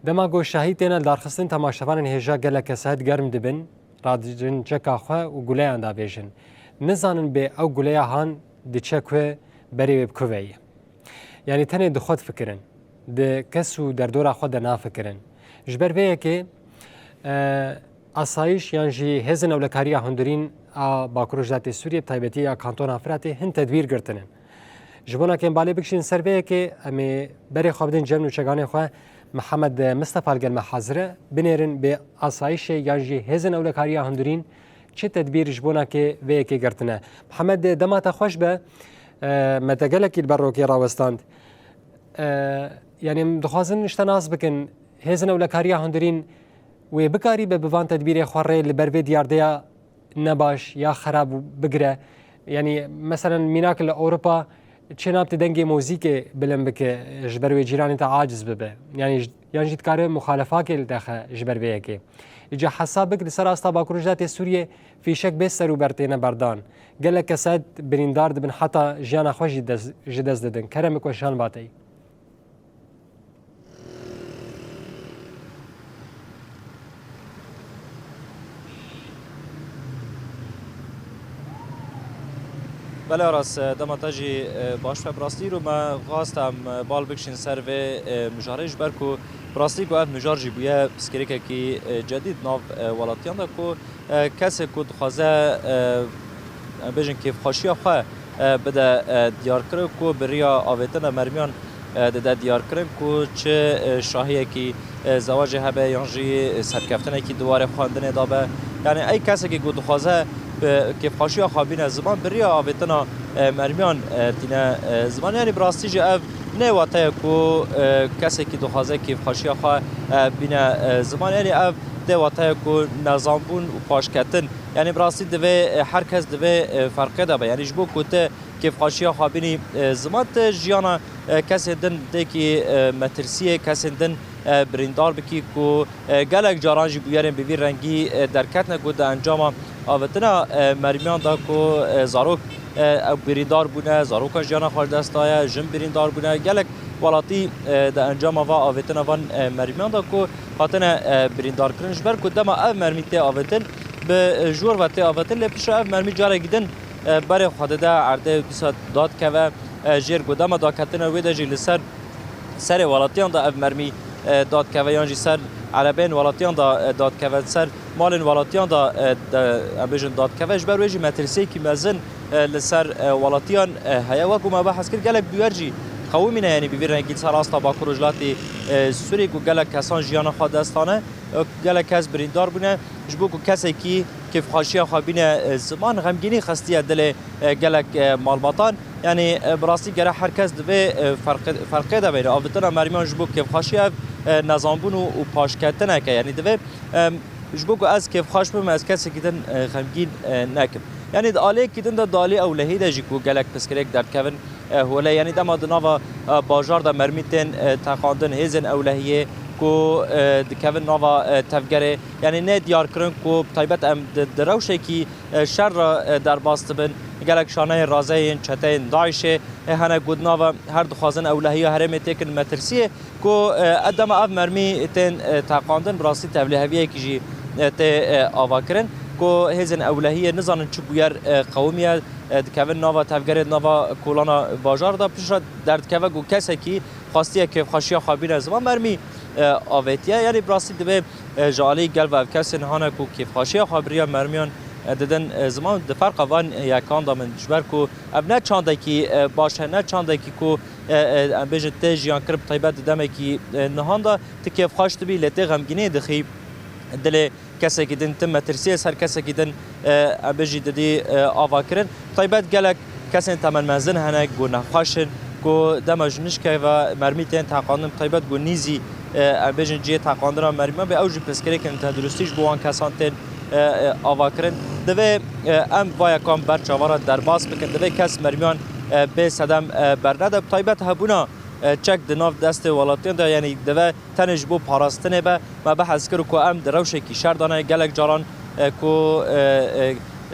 دما گو شهیدین دارخستن تماشاوان هجا گلک ساعت گرم دبن رادجن چکا خو و گولیان دا بیژن نزانن به او گولیا هان دچکو بری بکوی یعنی تنه دخوت فکرن د کسو در دور خود نه فکرن جبر به که اسایش یعنی هزن اولکاریا هندرین باکروج ذات سوریه تایبتی یا کانتون افراطی هند تدبیر گرتنن جبونا که بالی بکشین سر به که امی بری خوابدن جمع چگانه خو محمد مصطفى الگل حاضره بنرن به اسایش یعنی هزن اولکاریا هندرین چه تدبیر جبونا که وی که گرتنه محمد دمات خوش به متقلك البروكي راوستاند يعني دخوازن اشتناس بكن هزن ولا كاريا هندرين وبكاري ببان تدبير خواري لبربي ديارديا نباش يا خراب بقرة يعني مثلا ميناك لأوروبا تشناب تدنجي موزيكي بلنبك جبروي جيراني عاجز ببه يعني جيت كاري مخالفاك الداخل جبروي كي اجا حسابك لسر استا باكروجات سوريا في شك بسر وبرتينا بردان قال لك سد بريندار بن حتى جانا خوش جدز ددن كرمك وشان باتي بله راست دمتاجی باش براستی رو ما خواستم بال بکشین سر و مجارش برکو براستی کو اف مجارجی بویه سکریکه کی جدید ناو ولاتیان دا کو کسی کو دخوازه بیشن کیف خاشیا خواه بده دیار کرد کو بریا آویتن مرمیان ده دیار کرد کو چه شاهیه کی زواج هبه یانجی سرکفتنه کی دواره خواندنه دابه یعنی ای کسی که کو دخوازه کیف خاشیا خوابین زمان بریا آویتن مرمیان تینه زمان یعنی براستی جه اف نه وقتی کو کسی که دخوازه کیف خاشیا خواه بینه زمان یعنی اف ده وقتی کو نظام بون و پاشکتن یعنی براستی دوی هر کس دوی فرقه دابه یعنی جبو کوته کیف خاشیا خوابینی زمان ته جیانا کسی دن ده کی مترسیه کسی دن بریندار بکی کو گلک جاران جی بویرن بوی رنگی درکت نگود انجام آوتنا مرمیان دا کو زاروک او بریندار بونه زاروکا جیانا خارج دستایه جن بریندار بونه گلک والاتی د انجام و آوتنا وان مرمیان دا کو هاتنه بریندار کرنش بر کو دما او مرمیته آوتن به جور و ته آوتن لپیش او مرمی جاره گیدن برای خود ده عرده بیسا داد که و جیر گودما دا کتنه ویده جی لسر سر والاتیان دا او مرمی داد که و یانجی سر عربین والاتیان دا داد که و سر مالن والاتیان دا بیشن داد که و جبر ویجی مترسی که مزن لسر والاتیان هیا وکو ما بحث کرد گلک بیورجی قومینه یعنی بیرن گیت سر استا با کروجلاتی سوری کو گلک کسان جیان خود دستانه گلک کس بریندار بونه جبو کو کسی کی کیف خاشیا خوابینه زمان غمگینی خستی دل گلک مالباتان یعنی براستی گره هر کس دوی فرقه ده بین آوتنا مرمیان جبو کیف خاشیا نظام بون و پاشکتنه که یعنی دوی جبو کو از کیف خاش بم از کسی کیدن غمگین نکم یعنی داله کیدن د داله اولهی ده جکو گلک پسکرک در کون هوله یعنی دما دناوا بازار د مرمیتن تخاندن هزن اولهیه کو دکون نوا تفگره یعنی نه دیار کرن کو تایبت ام دروشه کی شر در باست بن گلک شانه رازه چته داعش هنه گودناوا هر دخوازن اولهیه هرم تکن مترسیه کو ادم اف مرمی تن تقاندن براسی تبلیغیه کی ته آواکرن کو هزن اولهیه نزانن چ بویر قومیه دکون نوا تفگره نوا کولانا بازار دا پیش درد که گو کسی کی خاصیه که خاشیا خابین زمان مرمی آویتیه یعنی براستی دبه جالی گل و کسی نهانه کو که خاشیا خابریا مرمیان ددن زمان د فرق وان یکان دا من جبر کو ابنه چانده کی باشه نه چانده کی کو بیج تجیان کرب طیبت دمه کی نهان دا تکیف خاشت بی لته غمگینه دخی دل کسی که دن تم ترسیه سر کسی که دن بیجی ددی آوا کرن طیبت گلک کسی تمن منزن هنه گو نخاشن گو دمجنش که و مرمی تین تقاندم طیبت گو نیزی بیجن جیه تقاندران مرمی به اوجی پسکره که تدرستیش بوان کسان تین آوا کرن دوی ام وای کام بر چوارا در باز بکن دوی کس مرمیان به صدم برنده طیبت هبونا چک دناف دست ولاتیان دا یعنی دوی تنش بو پاراستنه به ما بحث کرو که ام دروشه کی شردانه گلک جاران کو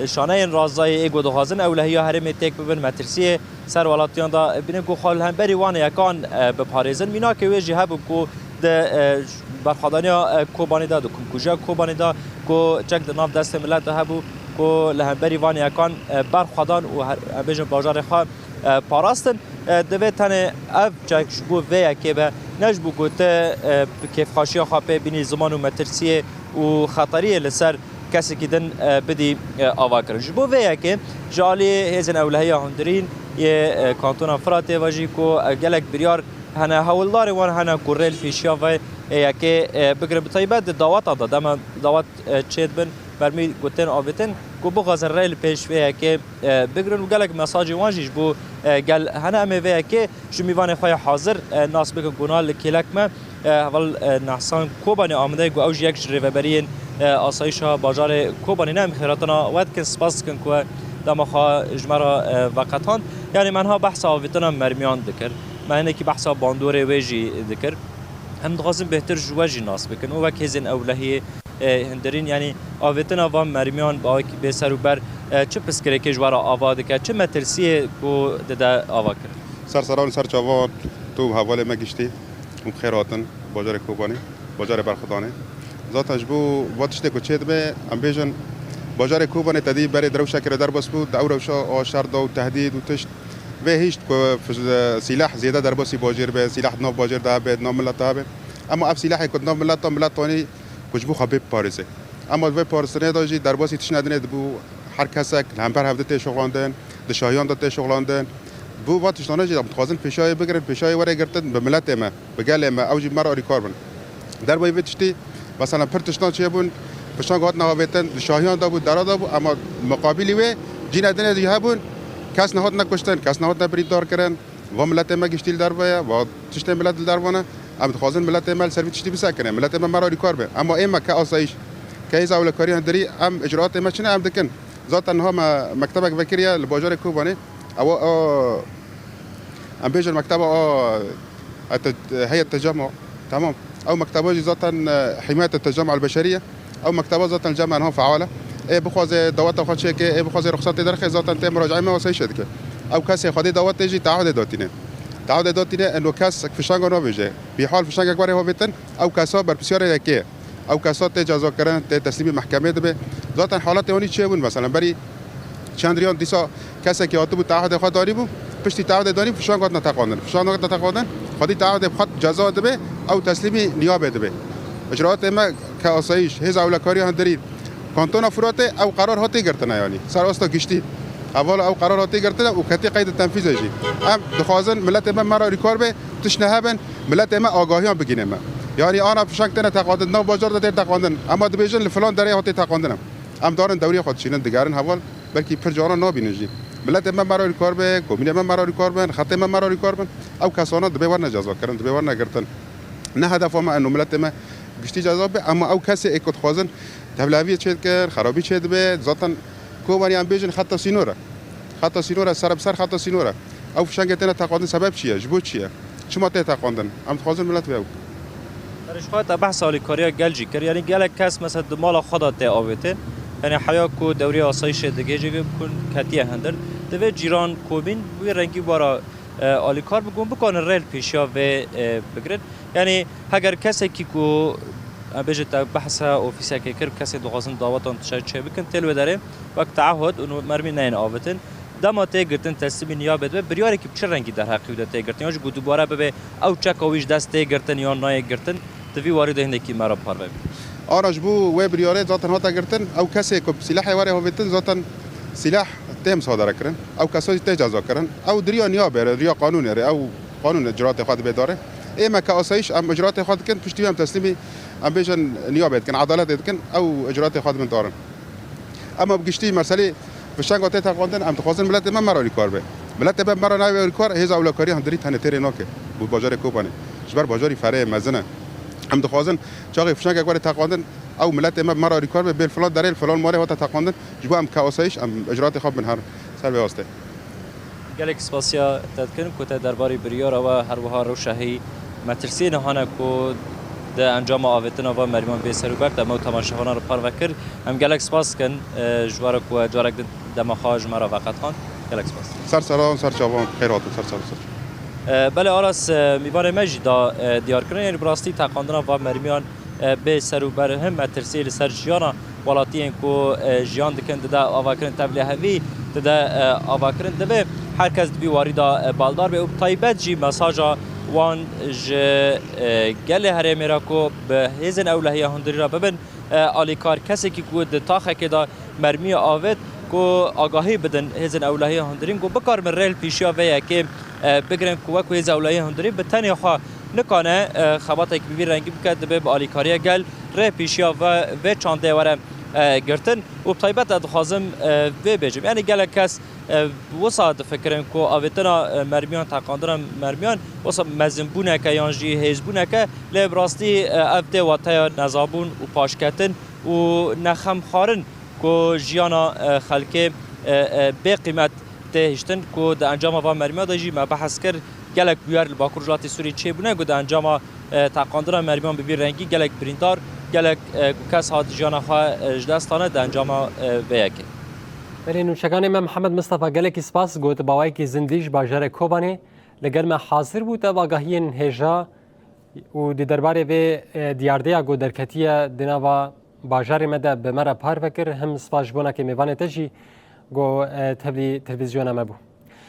شانه رازای ایگو دخوازن اولهی هرم تک ببین مترسیه سر ولاتیان دا بینه کو خال هم بری وان یکان بپاریزن مینا که ویجی هبو کو ده برخوادانیا کوبانی دا کم کجا کوبانی دا کو چک د ناف دست ملت هبو کو لهبری وانی اکان برخوادان و بیجن بازار خوا پاراستن دوی تنه اف چک شبو ویا که به نجبو گوته کیف خاشیا خوا پی بینی زمان و مترسیه و خطریه لسر کسی که دن بدی آوا کرد جبو ویا که جالی هزن اولهی هندرین یه کانتون فراته واجی کو گلک بریار هنه هولدار وان هنه کورل پیشیا و یکی بگره بطایبت دعوت داده دم دعوت چید بن برمی گوتن آبتن کو بغاز ریل پیش و یکی بگرن و گلک مساج وانجیش بو گل هنه امی و یکی جمیوان خواه حاضر ناس بکن گناه لکیلک ما اول نحسان کوبانی آمده گو اوج یک جریوبرین آسایشا باجار کوبانی نمی خیراتنا ود کن سپاس کن که دمخوا جمرا وقتان یعنی منها بحث آویتنا مرمیان دکر معنی که بحث باندور ویجی دکر هم دخوازم بهتر جواجی ناس بکن و وک هزین اولهی هندرین یعنی آویتنا و مرمیان با به سر و بر چه پسکره که جوارا آوا دکر چه مترسیه کو دده آوا کرد سرسران سر چاوات تو حواله مگشتی و خیراتن باجار کوبانی باجار برخدانه ذات اجبو واتشته کو چید به ام بیژن باجار کوبانی تدی بر درو شکر در بس بود دور و شرط و تهدید و تشت و هیچ سلاح زیاده در بسی باجر به سلاح نو باجر ده به نام ملت ده اما اف سلاح کد نام ملت تانی کجبو خبیب پاریسه اما و پاریسنه داجی در بسی تشندنه بو هر کسک هم بر هفته شغلاندن د شاهیان دته شغلاندن بو واتش نانجی دم خوازن پیشای بگیرن پیشای وره گرتن به ملت ما بگل ما اوجی مرا ریکاربن در بای وتشتی مثلا پرتشنا چه بون پشان گات نهابتن شاهیان دا بود درا دا بود اما مقابلی و جین دنه دی هبون کس نهاد نکشتن کس نهاد نبرید دار کردن و ملت ما گشتیل در بایا و تشت ملت در وانه ام خوازن ملت ما سرویس تشتی بسکنه ملت ما مرا ریکار به اما اما که آسایش که از اول کاری هندری ام اجراءات ما چنه ام دکن ذات انها مکتبک وکریه لباجار کوبانه او ام بیجر مکتب هيئة التجمع تمام او مكتبه ذاتا حمايه التجمع البشريه او مكتبه ذاتا الجامعه انها فعاله اي بخواز دوات خود شيء اي بخواز رخصت درخه ذاتا تم مراجعه ما وسيش دك او كاسي خدي دوات تجي تعهد داتينه انه كاس فشانگ نو بيجي بحال فشانگ اكبر هو بيتن او كاسا بر بسيار يكي او كاسا جزا كرن تسليم محكمه به ذاتا حالات اوني چه بون مثلا بري چندریان دیسا کسی که آتو بود تعهد خود داری بود پشتی تعهد داری فشان گات نتقاندن خودی تعهد خود جزا ده او تسلیمی نیابه ده اجراءات ما که آسایش هز اولکاری هندری کانتون افراط او قرار هاتی گرتنه یعنی سر استا گشتی اول او قرار هاتی گرتنه و کتی قید تنفیذ جی ام دخوازن ملت ما مرا ریکار به تشنهبن ملت ما آگاهیان بگینه ما یعنی آن فشان تنه تقاندن نو بازار ده تقاندن اما دبیجن لفلان دره هاتی تقاندن ام دارن دوری خود چینن دیگرن حوال بلکه پر جانا نابینجی ملت من مرا ریکار به کومین من مرا ریکار بن خط من مرا ریکار بن او کسانه دبی ور نجازا کردن دبی ور نگرتن نه هدف ما انه ملت ما گشتی جزا به اما او کسی اکد خوازن تبلاوی چید کرد خرابی چید به ذاتا کوبانی ام بیجن خط سینوره سر بسر خط سینوره او فشنگ تنه تقاندن سبب چیه جبو چیه شما ته تقاندن ام خوازن ملت به درش خواهد بحث آلیکاریا گلجی کرد یعنی گلک کس مثلا مال خدا ته آویته یعنی حیا کو دوری آسایش دیگه جگه کن کتیه هندر دوی جیران کوبین وی رنگی بارا آلیکار بگون بکنن ریل پیشیا و بگرد یعنی اگر کسی که کو بجت بحث اوفیسیا که کرد کسی دوغازن دعوتان تشاید چه بکن تلو داره وقت تعهد اونو مرمی نین آوتن دما تگرتن تسلیم نیابه به بریاری که چه رنگی در حقیقت تگرتن یا جو دوباره به او چک اویش دست تگرتن یا نای گرتن دوی وارد هندکی مرا پار ببین آرش بو و بریاره ذاتن هاتا گرتن او کسی که سلاح واره هویتن ذاتن سلاح تم صادر کردن او کسایی تجازا کردن او دریا نیابه دریا قانون او قانون اجرات خود بداره اما که آسایش ام اجرات خود کن پشتی هم تسلیمی ام بیشن نیابه کن عدالت کن او اجرات خود من دارن اما بگشتی مسئله فشنگ آته تقاندن ام تخوازن ملت من مرا ریکار به ملت من مرا نه ریکار هز اولکاری هم دری تنه تری ناکه بود بازار کوبانه جبر بازاری فره مزنه هم دخوازن چاقی فشنگ اکبر تقاندن او ملت ما مرا ریکار به فلان دریل فلان ماره هات تقاندن جبو ام که آسایش ام اجرات خوب من هر سر واسطه گلک سپاسیا تذکرم که درباره بریار و هر وها روشهی مترسی نهانه که ده انجام آویتنا و مریمان به سر برد ما تماشاگران رو پار وکر هم گلک سپاس کن جوار کو جارک دمخاج مرا وقت خان گلک سپاس سر سلام سر چاوان خیرات سر بله آراس میوان مجی دا دیار کردن یعنی براستی تقاندنا و مرمیان به سر و بر هم مترسی لسر جیانا ولاتین کو جیان دکن ده آواکرن تبلیغ هوی ده آواکرن ده هر کس بی وارد بالدار به تایبت جی مساجا وان ج گل هر میراکو به هزن اولهی هندری را ببین آلیکار کسی که کود تاخه که دا مرمی آوید کو آگاهی بدن هزن اولهی هندرین کو بکار من ریل پیشیا ویا که بگرن کو کو هزن اولهی هندرین به تنها خوا نکانه خبات یک بی رنگی بکد به آلیکاریا گل ری پیشیا و چانده وره گرتن و طیبت دخوازم و بجم یعنی گل کس وساد فکرن کو آویتنا مرمیان تقاندرم مرمیان وسا مزنبونه که یانجی هزبونه که لبراستی افته و تیا نزابون و پاشکتن و نخم خارن کو جیانا خلکه به قیمت تهشتن کو د انجام و مرمیان دجی ما بحث کر گلک بیار باکور جلاتی سوری چه بونه کو د انجام تقاندرم مرمیان به رنگی گلک بریندار گلک کس هات جیانا خوا دستانه د انجام ویاکه بله نوشگان من محمد مصطفی گلکی سپاس گوت باوی که زندیش باجر کوبانه لگر ما حاضر بود آگاهی هجا و دی درباره به دیارده گو درکتیه دنوا باجر مده به مرا پار بکر هم سپاس بونه که میوانه تجی گو تلویزیون ما بو